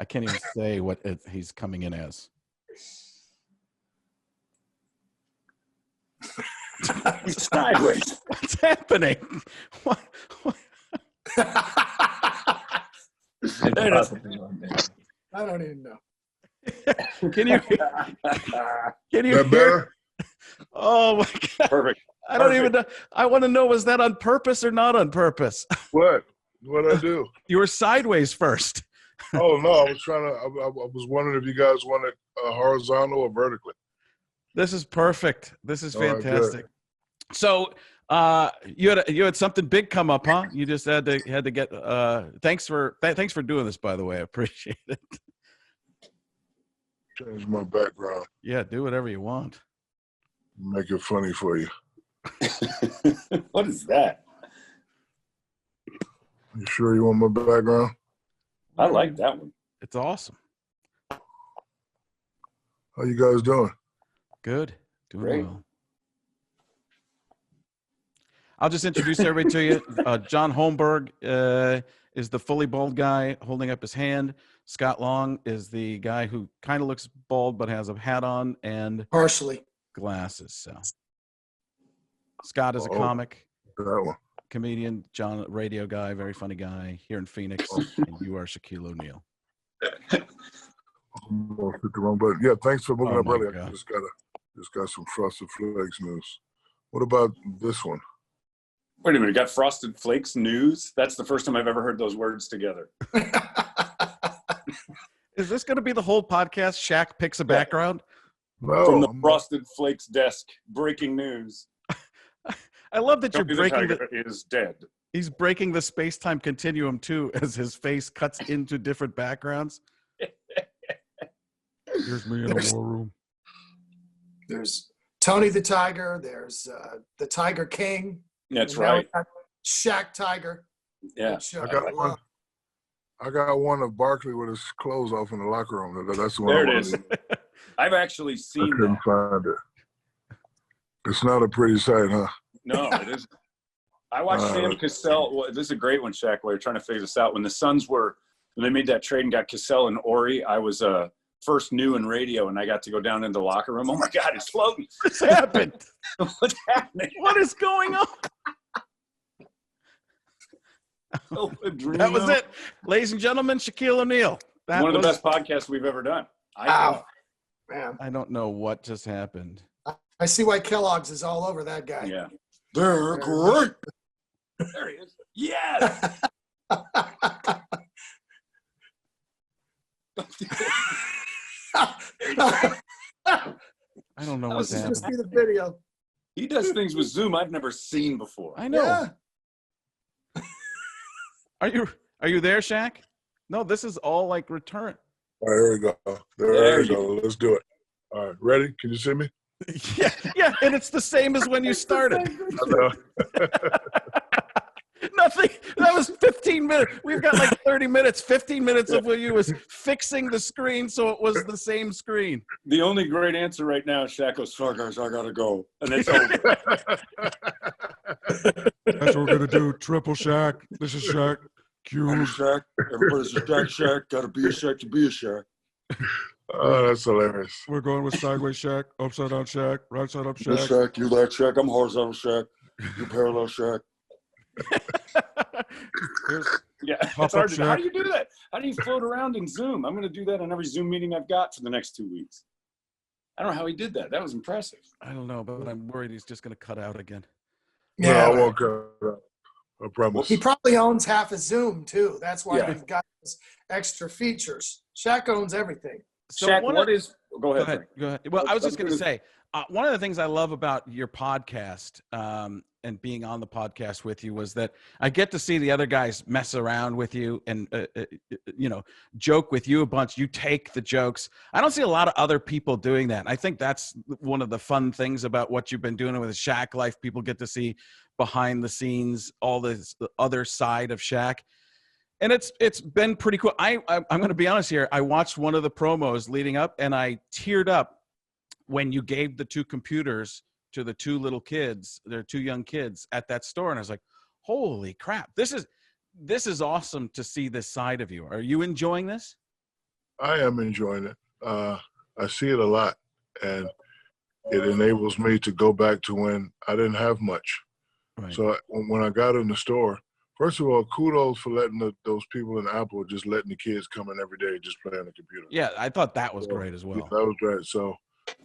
I can't even say what he's coming in as. He's sideways. What's happening? What? I don't even know. Can you hear? Better? Oh my God. Perfect. I don't even know. I want to know, was that on purpose or not on purpose? What? What'd I do? You were sideways first. Oh, no. I was wondering if you guys wanted horizontal or vertically. This is perfect. This is All right, fantastic. So you had something big come up, huh? You just had to get thanks for doing this, by the way. I appreciate it. Change my background. Yeah, do whatever you want. Make it funny for you. What is that? You sure you want my background? I like that one. It's awesome. How you guys doing? Good. Doing Great. well. I'll just introduce everybody to you. John Holmberg is the fully bald guy holding up his hand. Scott Long is the guy who kind of looks bald but has a hat on and Partially. glasses. So Scott is a comic, That one. comedian. John, radio guy, very funny guy here in Phoenix. And you are Shaquille O'Neal. Almost hit the wrong button. Yeah, thanks for moving Oh up my earlier. God. Just got some Frosted Flakes news. What about this one? Wait a minute. Got Frosted Flakes news? That's the first time I've ever heard those words together. Is this going to be the whole podcast? Shaq picks a background? No, From the Frosted Flakes desk, breaking news. I love that Tony you're the breaking Tiger is dead. He's breaking the space-time continuum too, as his face cuts into different backgrounds. Here's me in a war room. There's Tony the Tiger. There's the Tiger King. That's And now right. we got Shaq Tiger. Yeah. Which, I got one of Barkley with his clothes off in the locker room. That's the one. There I it wanted. is. I've actually I seen couldn't that. find it. It's not a pretty sight, huh? No, it isn't. I watched Sam Cassell. Well, this is a great one, Shaq, while you're trying to figure this out. When they made that trade and got Cassell and Ori, I was first new in radio, and I got to go down into the locker room. Oh, my God, it's floating. What's happened? What's happening? What is going on? That was it. Ladies and gentlemen, Shaquille O'Neal. One of the best podcasts we've ever done. Wow. Man. I don't know what just happened. I see why Kellogg's is all over that guy. Yeah. They're great. There he is. Yes. I don't know what's happening. Just see the video. He does things with Zoom I've never seen before. I know. Yeah. Are you there, Shaq? No, this is all like return. All right, here we go. There we go. Let's do it. All right, ready? Can you see me? Yeah, and it's the same as when you started. I know. Nothing. That was 15 minutes. We've got like 30 minutes. 15 minutes of what you was fixing the screen so it was the same screen. The only great answer right now is Shaq goes, sorry guys, I gotta go. And it's over. That's what we're gonna do. Triple Shaq. This is Shaq. I'm Shaq. Everybody's a Shaq. Gotta be a Shaq to be a Shaq. Oh, that's hilarious. We're going with sideways Shaq, upside down Shaq, right side up This Shaq, you that Shaq. I'm horizontal Shaq. You parallel Shaq. Yeah, it's hard to, how do you do that? How do you float around in Zoom? I'm going to do that on every Zoom meeting I've got for the next 2 weeks. I don't know how he did that. That was impressive. I don't know, but I'm worried he's just going to cut out again. Yeah, Yeah. no, I won't cut it out. I promise. He probably owns half of Zoom, too. That's why Yeah. we've got those extra features. Shaq owns everything. So Shaq, go ahead. Go ahead. Well, I was just going to say, one of the things I love about your podcast and being on the podcast with you was that I get to see the other guys mess around with you and, joke with you a bunch. You take the jokes. I don't see a lot of other people doing that. I think that's one of the fun things about what you've been doing with Shaq Life. People get to see behind the scenes, all this the other side of Shaq. And it's been pretty cool. I'm going to be honest here. I watched one of the promos leading up, and I teared up when you gave the 2 computers to the 2 little kids, their 2 young kids at that store. And I was like, holy crap. This is awesome to see this side of you. Are you enjoying this? I am enjoying it. I see it a lot, and it enables me to go back to when I didn't have much. Right. So when I got in the store, first of all, kudos for letting those people in Apple just letting the kids come in every day just play on the computer. Yeah, I thought that was So, great as well. Yeah, that was great. So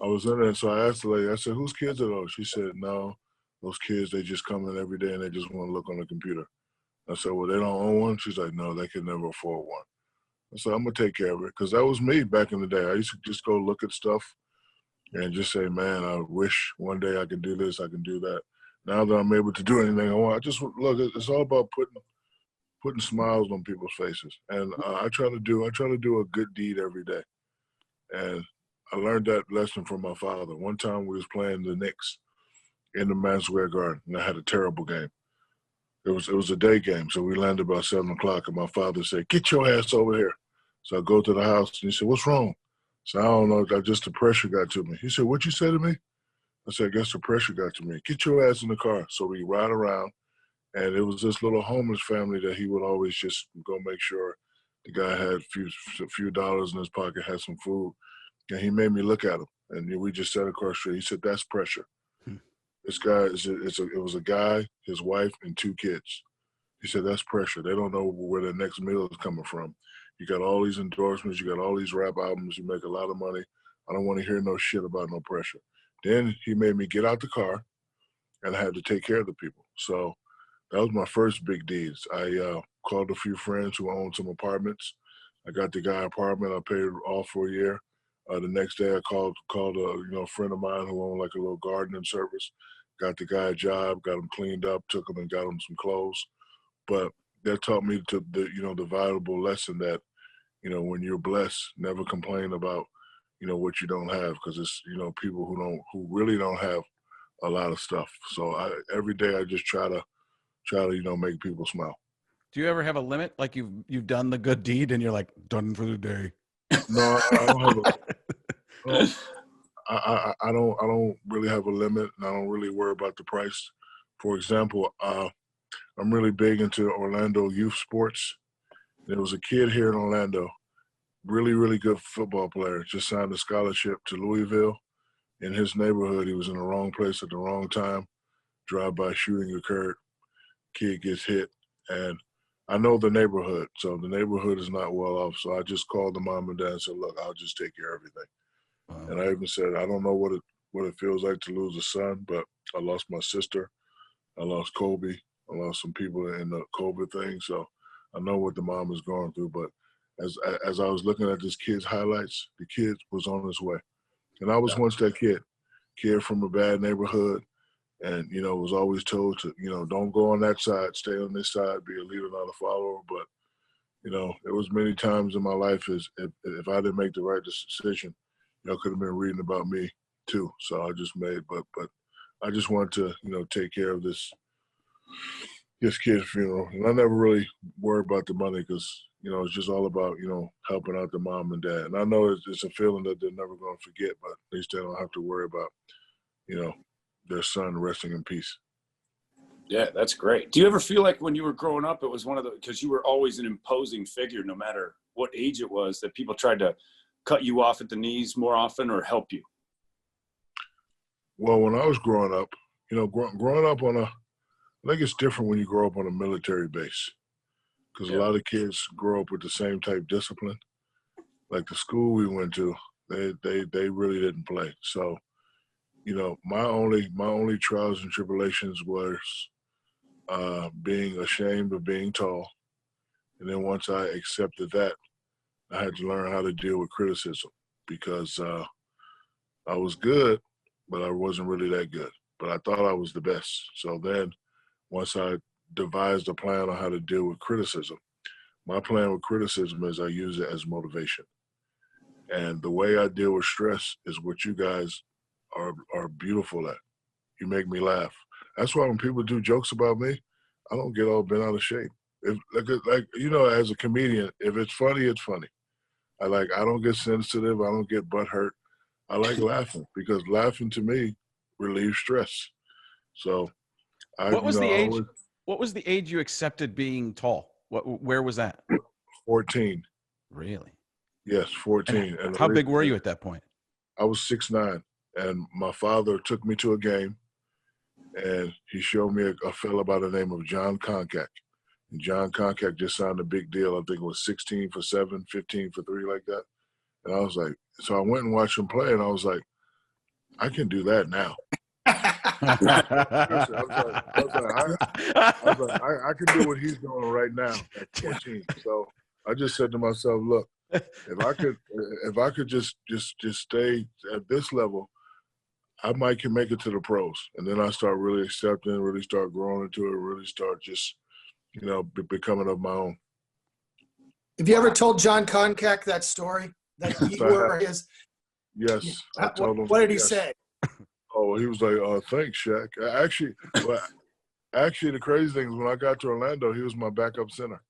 I was in there, so I asked the lady, I said, whose kids are those? She said, no, those kids, they just come in every day and they just want to look on the computer. I said, well, they don't own one? She's like, no, they can never afford one. I said, I'm going to take care of it, because that was me back in the day. I used to just go look at stuff and just say, man, I wish one day I could do this, I can do that. Now that I'm able to do anything I want, I just look. It's all about putting smiles on people's faces, and I try to do a good deed every day. And I learned that lesson from my father. One time we was playing the Knicks in the Madison Square Garden, and I had a terrible game. It was a day game, so we landed about 7 o'clock, and my father said, "Get your ass over here." So I go to the house, and he said, "What's wrong?" So I don't know. Just the pressure got to me. He said, "What you say to me?" I said, "I guess the pressure got to me. Get your ass in the car." So we ride around, and it was this little homeless family that he would always just go make sure the guy had a few dollars in his pocket, had some food. And he made me look at him, and we just sat across the street. He said, "That's pressure." This guy, it was a guy, his wife, and 2 kids. He said, "That's pressure. They don't know where their next meal is coming from. You got all these endorsements. You got all these rap albums. You make a lot of money. I don't want to hear no shit about no pressure." Then he made me get out the car, and I had to take care of the people. So that was my first big deeds. I called a few friends who owned some apartments. I got the guy an apartment. I paid off for a year. The next day, I called a friend of mine who owned like a little gardening service. Got the guy a job, got him cleaned up, took him and got him some clothes. But that taught me the valuable lesson that, when you're blessed, never complain about, what you don't have, because it's, people who really don't have a lot of stuff. So every day I just try to make people smile. Do you ever have a limit? Like you've done the good deed and you're like, done for the day? No, I don't have I don't really have a limit, and I don't really worry about the price. For example, I'm really big into Orlando youth sports. There was a kid here in Orlando, really, really good football player, just signed a scholarship to Louisville. In his neighborhood, he was in the wrong place at the wrong time. Drive-by shooting occurred. Kid gets hit, and I know the neighborhood, so the neighborhood is not well off. So I just called the mom and dad and said, "Look, I'll just take care of everything." Wow. And I even said, "I don't know what it feels like to lose a son, but I lost my sister. I lost Kobe. I lost some people in the COVID thing, so I know what the mom is going through." But as I was looking at this kid's highlights, the kid was on his way. And I was once that kid from a bad neighborhood, and, was always told to, don't go on that side, stay on this side, be a leader, not a follower. But, there was many times in my life if I didn't make the right decision, could have been reading about me too. So I just but I just wanted to, take care of this kid's funeral. And I never really worried about the money, because, it's just all about, helping out the mom and dad. And I know it's a feeling that they're never going to forget, but at least they don't have to worry about, their son resting in peace. Yeah, that's great. Do you ever feel like when you were growing up, it was because you were always an imposing figure, no matter what age it was, that people tried to cut you off at the knees more often or help you? Well, when I was growing up, growing up I think it's different when you grow up on a military base, because a lot of kids grow up with the same type discipline. Like the school we went to, they really didn't play. So, my only trials and tribulations was being ashamed of being tall. And then once I accepted that, I had to learn how to deal with criticism, because I was good, but I wasn't really that good. But I thought I was the best. So then once I devised a plan on how to deal with criticism, my plan with criticism is I use it as motivation. And the way I deal with stress is what you guys are beautiful at. You make me laugh. That's why when people do jokes about me, I don't get all bent out of shape. If as a comedian, if it's funny, it's funny. I don't get sensitive. I don't get butt hurt. I like laughing, because laughing to me relieves stress. So what was the age? What was the age you accepted being tall? Where was that? 14. Really? Yes, 14. And how big were you at that point? I was 6'9", and my father took me to a game, and he showed me a fella by the name of John Koncak. And John Koncak just signed a big deal. I think it was 16 for 7, 15 for 3, like that. And I was like, so I went and watched him play, and I was like, I can do that now. I can do what he's doing right now at 14. So I just said to myself, look, if I could just stay at this level, I might can make it to the pros. And then I start really accepting, really start growing into it, really start just, becoming of my own. Have you ever told John Koncak that story? That you were his? Yes, I told him. What did he say? Oh, he was like, thanks, Shaq. Actually, the crazy thing is when I got to Orlando, he was my backup center.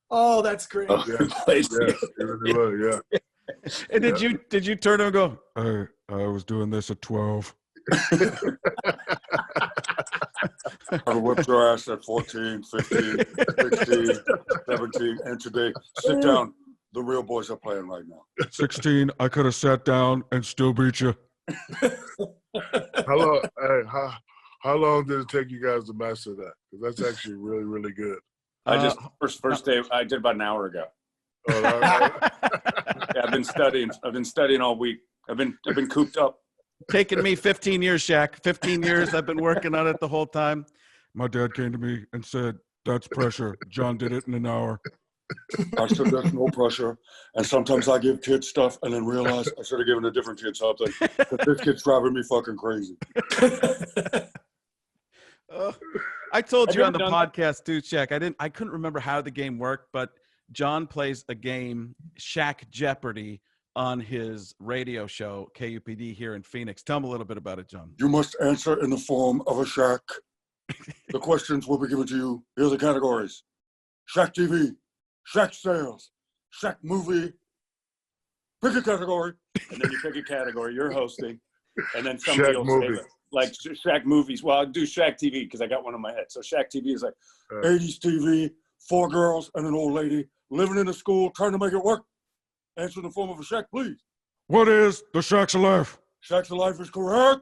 Oh, that's great. Yes, it really was, yeah. And did you turn to him and go, hey, I was doing this at 12. I whipped your ass at 14, 15, 16, 17, and today, sit down. The real boys are playing right now. 16, I could have sat down and still beat you. How long did it take you guys to master that? Because that's actually really, really good. I just first day I did about an hour ago. Oh, yeah, I've been studying all week. I've been cooped up. Taken me 15 years, Shaq. 15 years. I've been working on it the whole time. My dad came to me and said, that's pressure. John did it in an hour. I said, there's no pressure. And sometimes I give kids stuff and then realize I should have given a different kid something. But this kid's driving me fucking crazy. I told you on the podcast too, Shaq. I couldn't remember how the game worked, but John plays a game, Shaq Jeopardy, on his radio show, KUPD here in Phoenix. Tell me a little bit about it, John. You must answer in the form of a Shaq. The questions will be given to you. Here are the categories. Shaq TV, Shaq sales, Shaq movie. Pick a category. And then you pick a category you're hosting. And then somebody Shaq will movie. say that. Like Shaq movies. Well, I'll do Shaq TV because I got one in my head. So Shaq TV is like 80s TV, 4 girls and an old lady living in a school trying to make it work. Answer in the form of a Shaq, please. What is the Shaq's Alive? Shaq's Alive is correct.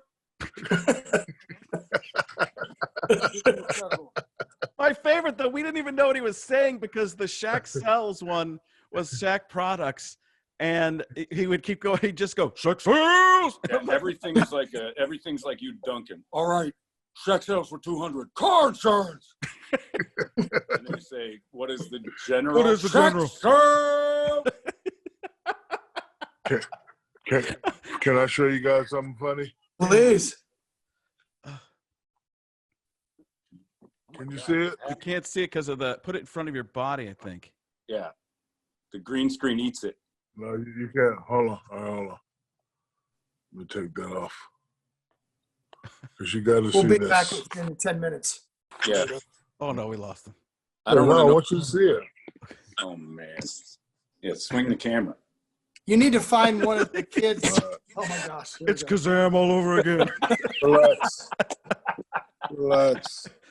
My favorite, though, we didn't even know what he was saying because the Shaq Sells one was Shaq Products. And he would keep going. He'd just go, Shaq Sells. Yeah, everything's like you, Duncan. All right, Shaq Sells for 200. Car insurance. And then you say, what is the general? What is the general? Can I show you guys something funny? Please. Can you see it? You can't see it because of put it in front of your body, I think. Yeah. The green screen eats it. No, you can't. Hold on. All right, hold on. Let me take that off. Because you got to see this. We'll be back in 10 minutes. Yeah. Oh, no, we lost him. I don't know. I know. want you to see it. Oh, man. Yeah, swing the camera. You need to find one of the kids. Oh, my gosh. It's Kazam all over again. Relax.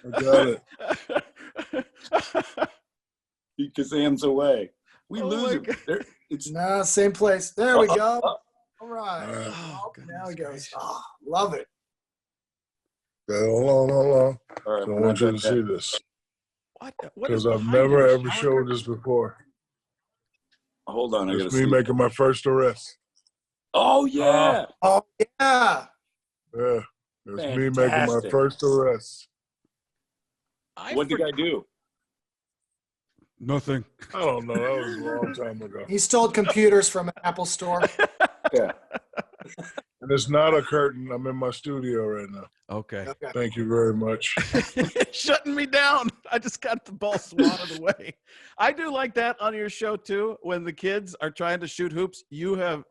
I got it. Kazam's away. We lose him. It's No, same place. There we go. All right. Oh, Now he goes. Oh, love it. Okay, hold on. all right. I want you to see this. What Because is I've behind never you? ever showed this before. Hold on. I gotta It's me see. making my first arrest. Oh, yeah. Oh, yeah. Yeah. It's me making my Fantastic. first arrest. What did I do? Nothing. I don't know. That was a long time ago. He stole computers from an Apple store. Yeah. And it's not a curtain. I'm in my studio right now. Okay. Okay. Thank you very much. Shutting me down. I just got the ball swatted away. I do like that on your show too. When the kids are trying to shoot hoops, you have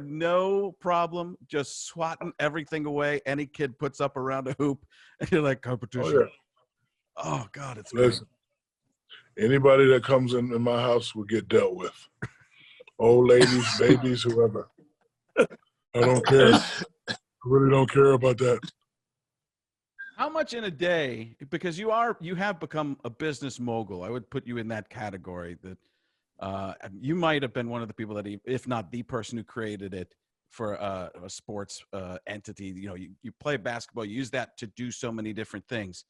no problem just swatting everything away. Any kid puts up around a hoop, and you're like competition. Oh, yeah. Oh God, it's Listen, anybody that comes in my house will get dealt with. Old ladies, babies, whoever. I don't care. I really don't care about that. How much in a day? Because you have become a business mogul. I would put you in that category. That You might have been one of the people that, if not the person who created it for a sports entity. You know, you play basketball, you use that to do so many different things.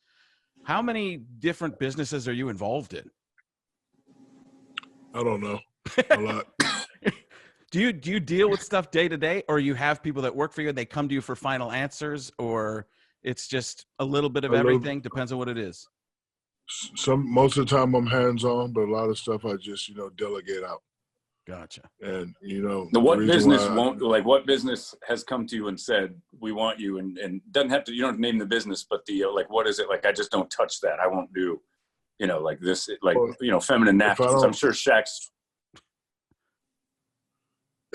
How many different businesses are you involved in? I don't know. A lot. Do you deal with stuff day to day, or you have people that work for you and they come to you for final answers, or it's just a little bit of everything? Depends on what it is. Most of the time I'm hands-on, but a lot of stuff I just, delegate out. Gotcha. And, what business has come to you and said, we want you, and doesn't have to, you don't have to name the business, but what is it? Like, I just don't touch that. I won't do, like this, feminine napkins. I'm sure Shaq's.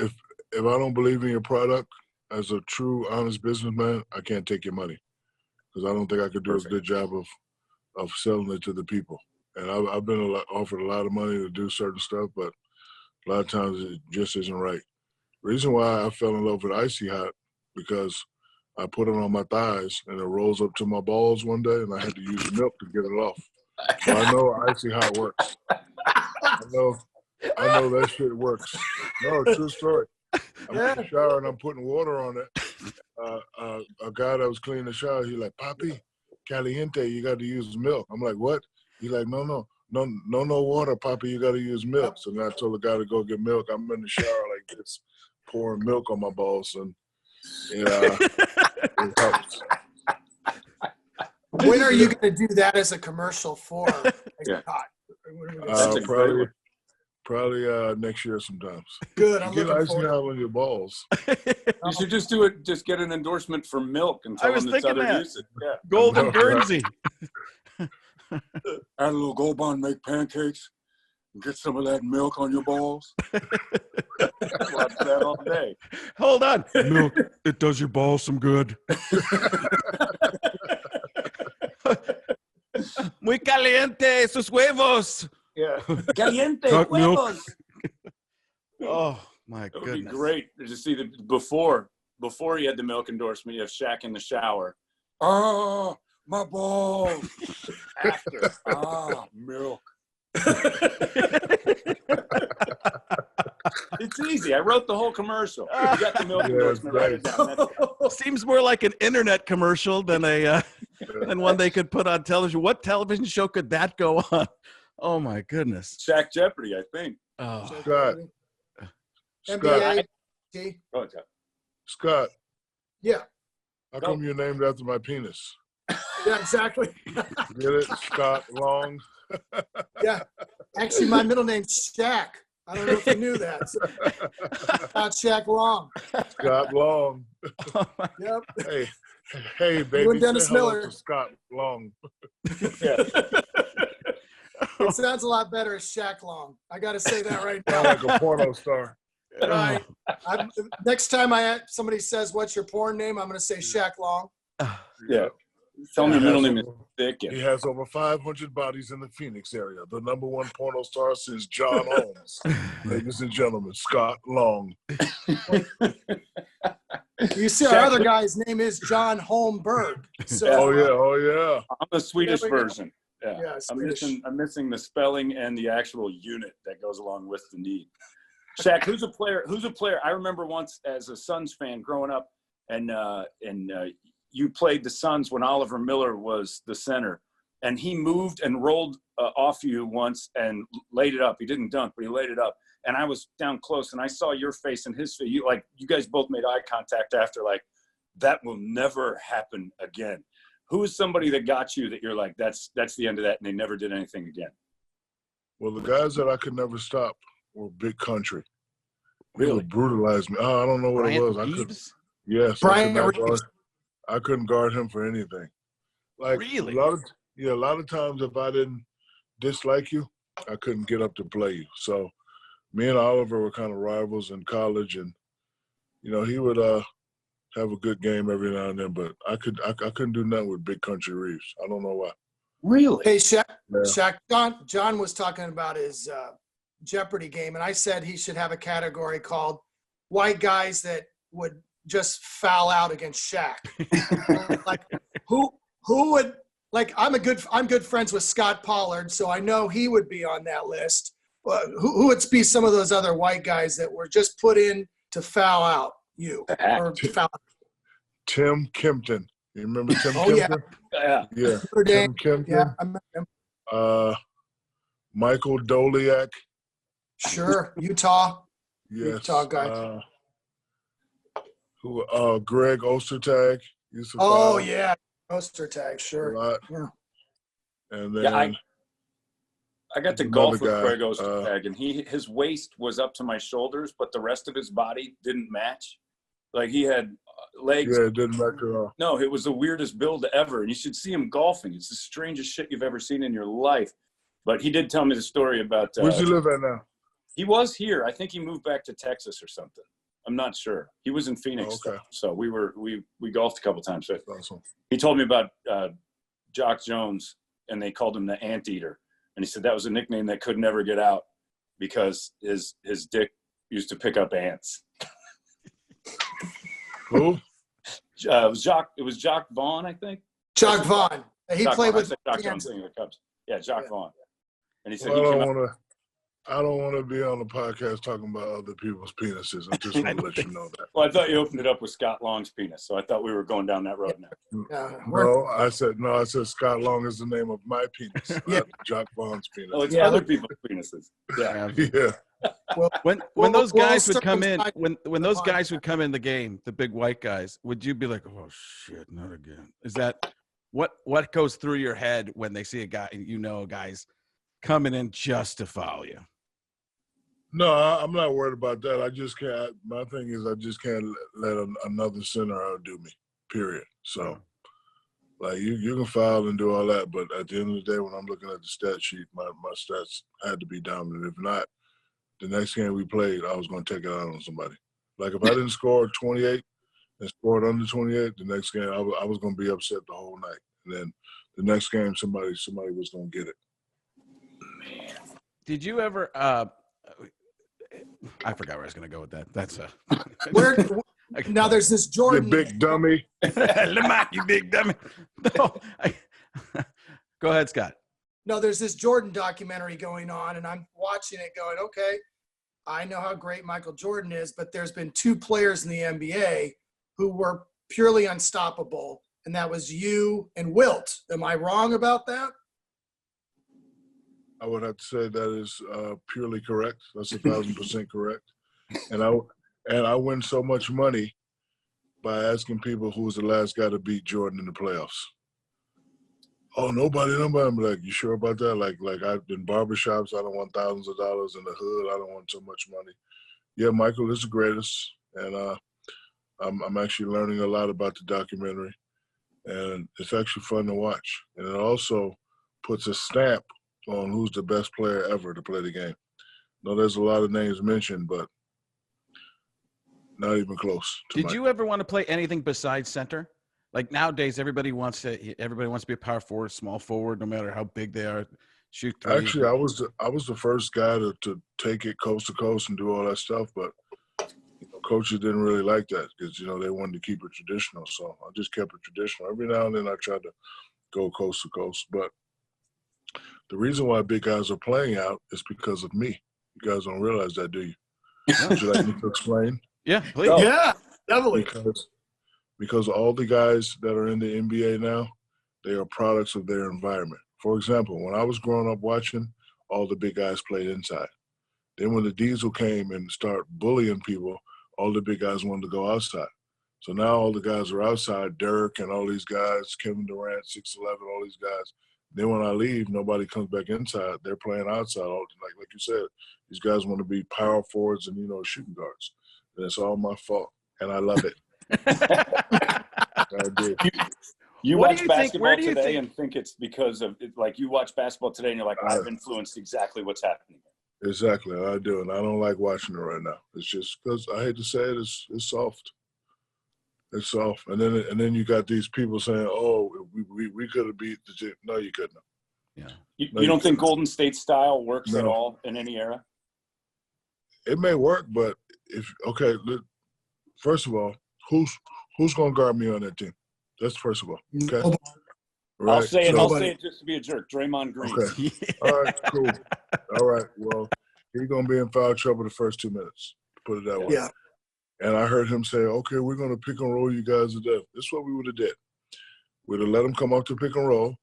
If I don't believe in your product as a true, honest businessman, I can't take your money, because I don't think I could do a good job of selling it to the people. And I've been offered a lot of money to do certain stuff, but a lot of times it just isn't right. Reason why I fell in love with Icy Hot, because I put it on my thighs and it rolls up to my balls one day, and I had to use milk to get it off. So I know Icy Hot works. I know that shit works. No, true story. I'm in the shower and I'm putting water on it. A guy that was cleaning the shower, he's like, "Papi, caliente, you got to use milk." I'm like, "What?" He's like, no water, Papi, you got to use milk. So then I told the guy to go get milk. I'm in the shower like this, pouring milk on my balls, and it helps. When are you going to do that as a commercial for? Probably next year sometimes. Good. I'm get looking Icy Hot on your balls. You should just do it. Just get an endorsement for milk and tell them it's other usage. Yeah. Golden Guernsey. Add a little Gold Bond, make pancakes, and get some of that milk on your balls. Watch that all day. Hold on. Milk, it does your balls some good. Muy caliente, sus huevos. Yeah. Caliente huevos. Oh, my goodness. It would be great to see that before you had the milk endorsement, you have Shaq in the shower. Oh, my balls. After, milk. It's easy. I wrote the whole commercial. You got the milk endorsement. Write it down. Seems more like an internet commercial than than one they could put on television. What television show could that go on? Oh my goodness. Shaq Jeopardy, I think. Oh. Scott. Yeah. How come you're named after my penis? Yeah, exactly. Get it? Scott Long. Yeah. Actually, my middle name's Shaq. I don't know if you knew that. So, Scott Shaq Long. Scott Long. Yep. Hey, baby. Dennis Miller. To Scott Long. Yeah. It sounds a lot better as Shaq Long. I got to say that right now. Sound like a porno star. Right. Next time somebody says, "What's your porn name?" I'm going to say Shaq Long. Yeah. Tell me your middle name is Thick. He has over 500 bodies in the Phoenix area. The #1 porno star since John Holmes. Ladies and gentlemen, Scott Long. You see, our other guy's name is John Holmberg. So, Oh yeah. I'm the Swedish version. Yeah. Yeah, I'm missing the spelling and the actual unit that goes along with the need. Shaq, who's a player? I remember once as a Suns fan growing up, and you played the Suns when Oliver Miller was the center, and he moved and rolled off you once and laid it up. He didn't dunk, but he laid it up. And I was down close, and I saw your face and his face. You guys both made eye contact after, like, that will never happen again. Who is somebody that got you that you're like, that's the end of that, and they never did anything again? Well, the guys that I could never stop were Big Country. Really? They would brutalize me. Oh, I don't know what Brian it was. Reeves? I couldn't guard him for anything. Like, really? A lot of times if I didn't dislike you, I couldn't get up to play you. So me and Oliver were kind of rivals in college, and he would have a good game every now and then, but I couldn't do nothing with Big Country Reeves. I don't know why. Really? Hey, Shaq, John was talking about his Jeopardy game, and I said he should have a category called white guys that would just foul out against Shaq. Like who would, like, I'm good friends with Scott Pollard, so I know he would be on that list. who would be some of those other white guys that were just put in to foul out you? Or foul Tim Kempton. You remember Tim Oh, Kempton? Yeah. Yeah. Tim Kempton. Yeah, I remember him. Michael Doliak. Sure. Utah. Yes. Utah guy. Greg Ostertag. Used to Oh, foul yeah. Ostertag, sure. a lot. Yeah. And then I got to another golf with guy, Greg Ostertag, and his waist was up to my shoulders, but the rest of his body didn't match. Like he had legs. Yeah, it didn't match at all. No, it was the weirdest build ever. And you should see him golfing. It's the strangest shit you've ever seen in your life. But he did tell me the story about. Where's he live at now? He was here. I think he moved back to Texas or something. I'm not sure. He was in Phoenix, okay. So we golfed a couple times. So Awesome. he told me about Jock Jones, and they called him the Anteater. And he said that was a nickname that could never get out because his dick used to pick up ants. Who? It was Jock Vaughn, I think. Jock Vaughn. He Jock played Vaughn. with Jock Jones thing with the Cubs. Yeah, Jock Vaughn. And he said Well, I don't want to be on the podcast talking about other people's penises. I just want to let you know that. Well, I thought you opened it up with Scott Long's penis, so I thought we were going down that road now. No, I said Scott Long is the name of my penis, not Jock Vaughn's penis. Oh, it's other people's penises. Yeah. Yeah. Well, When those guys would come in, circumcised when those guys would come in the game, the big white guys, would you be like, oh shit, not again? Is that what goes through your head when they see a guy, guys coming in just to foul you? No, I'm not worried about that. I just can't. My thing is, I just can't let another center outdo me. Period. So, like you can foul and do all that, but at the end of the day, when I'm looking at the stat sheet, my stats had to be dominant. If not, the next game we played, I was going to take it out on somebody. Like if I didn't score 28 and scored under 28, the next game I was going to be upset the whole night. And then the next game, somebody was going to get it. Man. Did you ever? I forgot where I was going to go with that. That's now there's this Jordan. You big dummy. Lamont, you big dummy. No, go ahead, Scott. No, there's this Jordan documentary going on, and I'm watching it going, okay, I know how great Michael Jordan is, but there's been two players in the NBA who were purely unstoppable, and that was you and Wilt. Am I wrong about that? I would have to say that is purely correct. That's 1,000% correct. And I win so much money by asking people who was the last guy to beat Jordan in the playoffs. Oh, nobody. I'm like, you sure about that? Like I've been barbershops. I don't want thousands of dollars in the hood. I don't want so much money. Yeah, Michael is the greatest, and I'm actually learning a lot about the documentary, and it's actually fun to watch. And it also puts a stamp on who's the best player ever to play the game. No, there's a lot of names mentioned, but not even close. Did you ever want to play anything besides center? Like nowadays, everybody wants to be a power forward, small forward, no matter how big they are. Shoot three. Actually, I was the first guy to take it coast to coast and do all that stuff, but coaches didn't really like that because they wanted to keep it traditional. So I just kept it traditional. Every now and then I tried to go coast to coast, but the reason why big guys are playing out is because of me. You guys don't realize that, do you? Would you like me to explain? Yeah, please. Yeah, definitely. Because all the guys that are in the NBA now, they are products of their environment. For example, when I was growing up watching, all the big guys played inside. Then when the Diesel came and started bullying people, all the big guys wanted to go outside. So now all the guys are outside, Dirk and all these guys, Kevin Durant, 6'11", all these guys. Then when I leave, nobody comes back inside. They're playing outside. Like you said, these guys want to be power forwards and, shooting guards. And it's all my fault, and I love it. I do. You watch basketball today and think it's because of – like you watch basketball today and you're like, I've influenced exactly what's happening. Exactly. I do, and I don't like watching it right now. It's just because I hate to say it, it's soft. It's soft. And then you got these people saying, oh, we could have beat the team. No, you couldn't have. Yeah. You don't think Golden State style works at all in any era? It may work, but first of all, who's going to guard me on that team? That's first of all. Okay. Right. I'll say it just to be a jerk. Draymond Green. Okay. All right, cool. All right. Well, He's going to be in foul trouble the first 2 minutes, put it that way. Yeah. And I heard him say, okay, we're going to pick and roll you guys to death. This is what we would have did. We'd have let him come off to pick and roll,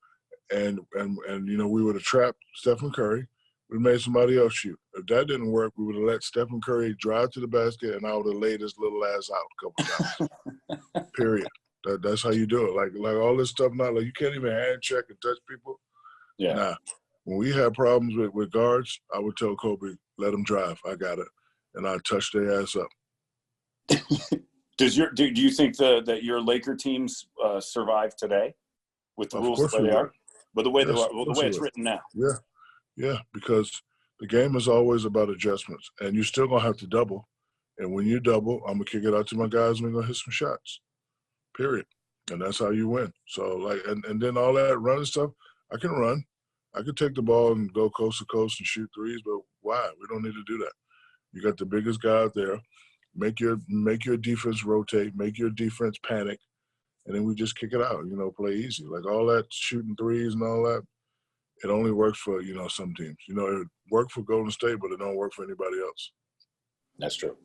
and we would have trapped Stephen Curry. We made somebody else shoot. If that didn't work, we would have let Stephen Curry drive to the basket, and I would have laid his little ass out a couple times. Period. That's how you do it. Like all this stuff now, like you can't even hand check and touch people. Yeah. Nah. When we had problems with guards, I would tell Kobe, let them drive. I got it. And I'd touch their ass up. Do you think that your Laker teams survive today with the rules the way they are? But the way they are, the way it's written now. Yeah, because the game is always about adjustments, and you're still gonna have to double. And when you double, I'm gonna kick it out to my guys, and we're gonna hit some shots. Period. And that's how you win. So and then all that running stuff, I can run. I could take the ball and go coast to coast and shoot threes, but why? We don't need to do that. You got the biggest guy out there. Make your defense rotate. Make your defense panic, and then we just kick it out. Play easy. Like all that shooting threes and all that. It only works for some teams. It worked for Golden State, but it don't work for anybody else. That's true.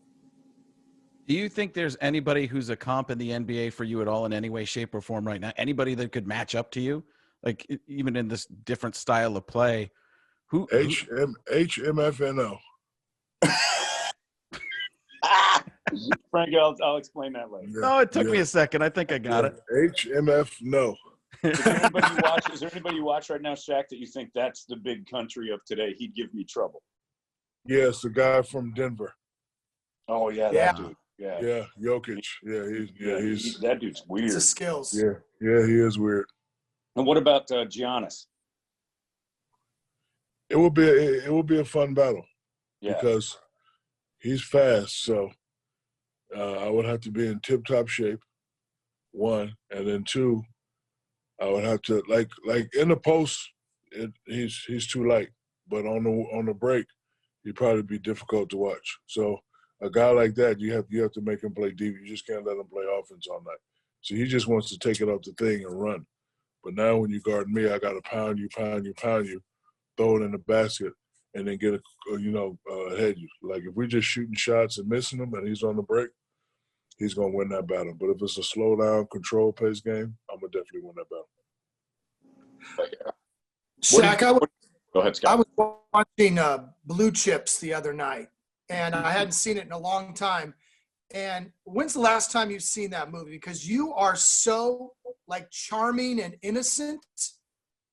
Do you think there's anybody who's a comp in the NBA for you at all in any way, shape, or form right now? Anybody that could match up to you, like even in this different style of play? HMFNO. Frank, I'll explain that later. No, it took me a second. I think I got it. HMF no. Is there anybody you watch right now, Shaq, that you think that's the big country of today? He'd give me trouble. Yes, the guy from Denver. Oh yeah, that dude. Yeah, Jokic. He's that dude's weird. It's the skills. Yeah, he is weird. And what about Giannis? It will be a fun battle. Yeah. Because he's fast, so I would have to be in tip-top shape, one, and then two, I would have to like in the post, he's too light, but on the break, he'd probably be difficult to watch. So a guy like that, you have to make him play deep. You just can't let him play offense all night. So he just wants to take it off the thing and run. But now when you guard me, I got to pound you, throw it in the basket, and then get ahead you. Like if we're just shooting shots and missing them, and he's on the break, he's gonna win that battle. But if it's a slow down, control pace game, I'm gonna definitely win that battle. Shaq, go ahead, Scott. I was watching Blue Chips the other night, and I hadn't seen it in a long time. And when's the last time you've seen that movie? Because you are so charming and innocent.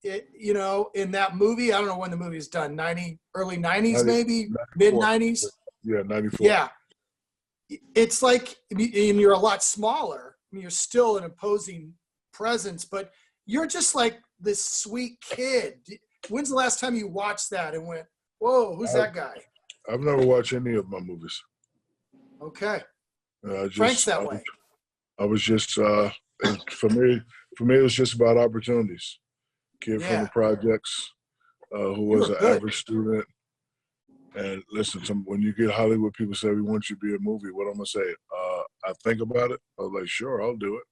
In that movie, I don't know when the movie is done. Early 90s, maybe mid 90s. Yeah, 94. Yeah, it's like, and you're a lot smaller. I mean, you're still an imposing presence, but you're just like this sweet kid. When's the last time you watched that and went, "Whoa, who's that guy?" I've never watched any of my movies. Okay. Frank's that way. I was just for me, it was just about opportunities. Kid from the projects who was an average student. And listen, when you get Hollywood, people say, we want you to be a movie. What I'm going to say? I think about it. I was like, sure, I'll do it.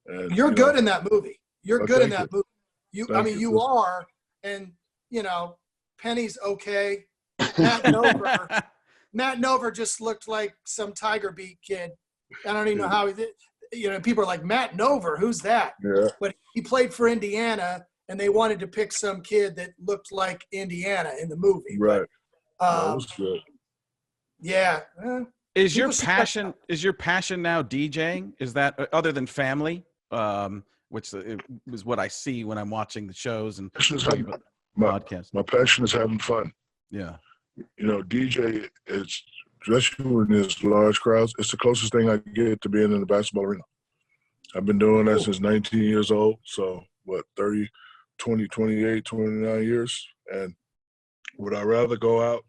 And, you're good in that movie. You're good in that movie. You are. And, Penny's okay. Matt Nover just looked like some Tiger Beat kid. I don't even know how he did. People are like, Matt Nover, who's that? Yeah. But he played for Indiana, and they wanted to pick some kid that looked like Indiana in the movie. Right. But, that was good. Yeah. Is your passion now DJing? Is that other than family, which is what I see when I'm watching the shows and podcasts? My passion is having fun. Yeah. DJ is, especially when there's large crowds, it's the closest thing I get to being in the basketball arena. I've been doing that since 19 years old. So, 28, 29 years. And would I rather go out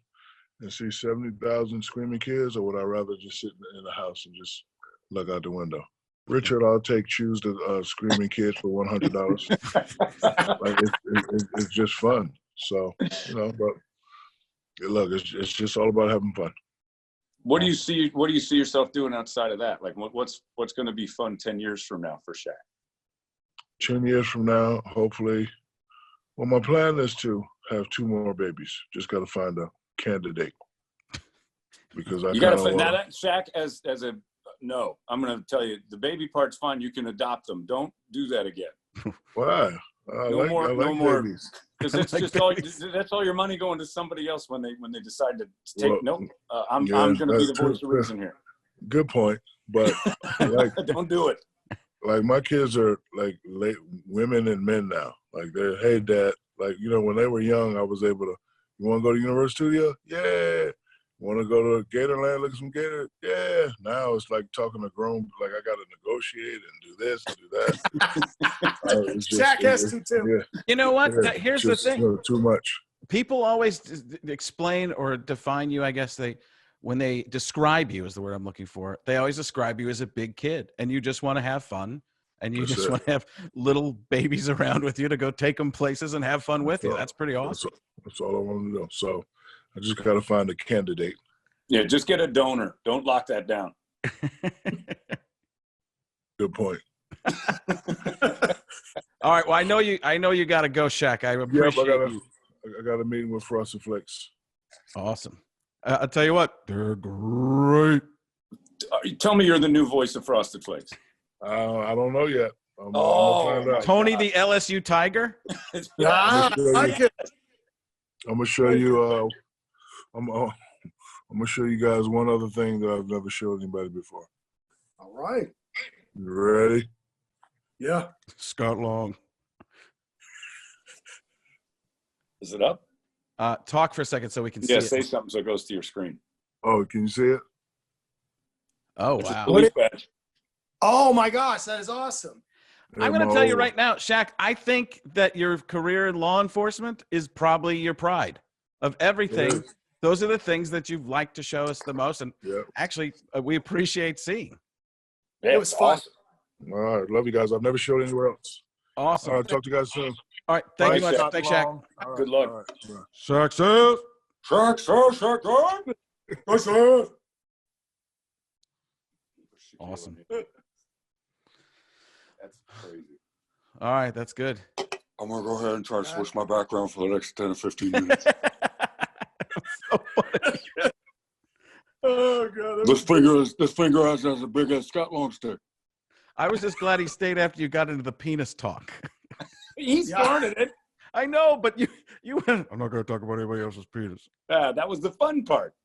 and see 70,000 screaming kids, or would I rather just sit in the house and just look out the window? Richard, I'll choose the screaming kids for $100. It's just fun. So, but look, it's just all about having fun. What do you see yourself doing outside of that? Like what's going to be fun 10 years from now for Shaq? 10 years from now, hopefully. Well, my plan is to have 2 more babies. Just got to find a candidate because I You kind got of to now want. that Shaq as a no. I'm going to tell you the baby part's fine. You can adopt them. Don't do that again. Why? I No more. like No more. babies. Because it's Like just all. babies. That's all your money going to somebody else when they decide to take. Well, Nope. I'm yeah, going to be that's the true. voice of reason here. Good point. But like Don't do it. like my kids are like late women and men now. Like they're, hey dad, like when they were young, I was able to. You want to go to Universal Studio? Yeah. Want to go to Gatorland? Look at some Gator? Yeah. Now it's like talking to grown. Like I got to negotiate and do this and do that. Shaq has to too. Yeah. You know what? Yeah, Here's just, the thing. too much. People always explain or define you, I guess when they describe you is the word I'm looking for. They always describe you as a big kid and you just want to have fun and you just want to have little babies around with you to go take them places and have fun with you. That's pretty awesome. That's all I want to do. So I just got to find a candidate. Yeah, just get a donor. Don't lock that down. Good point. All right. Well, I know you got to go, Shaq. I appreciate you. I got a meeting with Frosted Flakes. Awesome. I'll tell you what, they're great. Tell me you're the new voice of Frosted Flakes. I don't know yet. I'm gonna find out. Tony, the LSU Tiger. I like it. I'm gonna show you. I'm gonna show you guys one other thing that I've never showed anybody before. All right. You ready? Yeah. Scott Long. Is it up? Talk for a second so we can see Yeah, it. say something so it goes to your screen. Oh, can you see it? Oh, It's a wow. police badge. Oh my gosh, that is awesome. I'm going to tell you right now, Shaq, I think that your career in law enforcement is probably your pride of everything. Yeah. Those are the things that you've liked to show us the most. And Yeah. actually, we appreciate seeing. Yeah, It was fun. awesome. All right, love you guys. I've never showed anywhere else. Awesome. All right, talk to you guys soon. All right. Thank you Bye, much. Shaq. Thanks, Shaq. All right, Good luck. all right, all right. Shaq says. Shaq. Awesome. That's crazy. All right. That's good. I'm going to go ahead and try to switch my background for the next 10 or 15 minutes. So funny. Oh god. This finger has a big ass Scott Long stick. I was just glad he stayed after you got into the penis talk. He started it. I know, but you went, I'm not going to talk about anybody else's penis. That was the fun part.